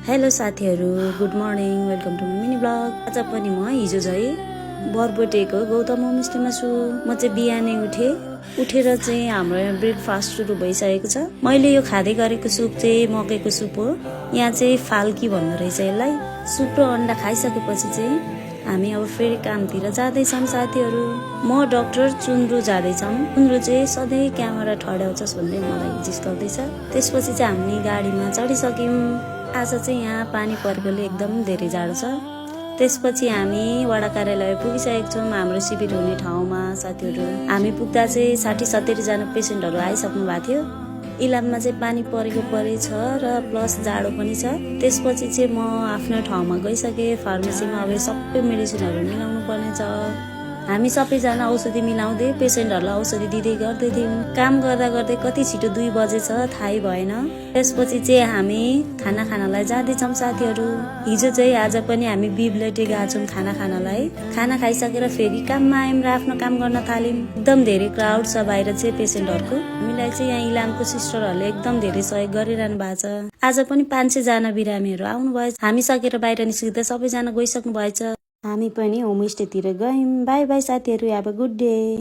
Hello साथीहरु, good morning, welcome to my mini blog. आज पनि म हिजो झै बरबोटेको गौतम होमस्टेमा छु। म चाहिँ बिहानै उठेर चाहिँ हाम्रो यहाँ ब्रेकफास्ट सुरु भइसकेको छ। मैले यो खाँदै गरेको सुप चाहिँ मकैको सुप हो। यहाँ चाहिँ फाल्की भन्दो रहेछ यसलाई। सुप र अन्डा खाइसकेपछि चाहिँ हामी अब फेरि कामतिर जाँदैछौँ साथीहरु। म डाक्टर चुन्द्रो जाँदैछौँ। चुन्द्रो चाहिँ सधैँ क्यामेरा ठड्याउँछस् भन्दै मलाई जिस्काउँदैछ। त्यसपछि चाहिँ हामी गाडीमा चढिसक्यौँ। आज चाहिँ यहाँ पानी परेकोले एकदम धेरै जाडो छ। त्यसपछि हामी वडा कार्यालय पुगिसकेका छौँ हाम्रो शिविर हुने ठाउँमा साथीहरु। हामी पुग्दा चाहिँ 60-70 जना पेसेन्टहरु आइसक्नु भएको थियो। इलाममा चाहिँ पानी परेछ र प्लस जाडो पनि छ। त्यसपछि चाहिँ म आफ्नो ठाउँमा गइसके। फार्मेसीमा अब सबै मेडिसिनहरु मिलाउनु पर्ने छ। हामी सबैजना औषधि मिलाउँदै पेसेन्टहरुलाई औषधि दिँदै गर्दै थियौं। काम गर्दा गर्दै कति छिटो 2 बजेछ थाहै भएन। त्यसपछि चाहिँ हामी खाना खानलाई जाँदैछौँ साथीहरु। हिजो चाहिँ आज पनि हामी बिबलेटे गएछौँ खाना खानलाई। खाना खाइसकेर फेरि काममा आयौं र आफ्नो काम गर्न थाल्यौं। एकदम धेरै क्राउड छ बाहिर चाहिँ पेसेन्टहरुको। हामीलाई चाहिँ यहाँ इलामको सिस्टरहरुले एकदम धेरै सहयोग गरिरहनु भएको छ। आज पनि 500 जना बिरामीहरु आउनु भएछ। हामी सकेर बाहिर निस्किँदा सबैजना गइसक्नु भएछ। हामी पनि होमस्टेतिर गयौं। बाइ बाइ साथीहरु, ह्याभ अ गुड डे।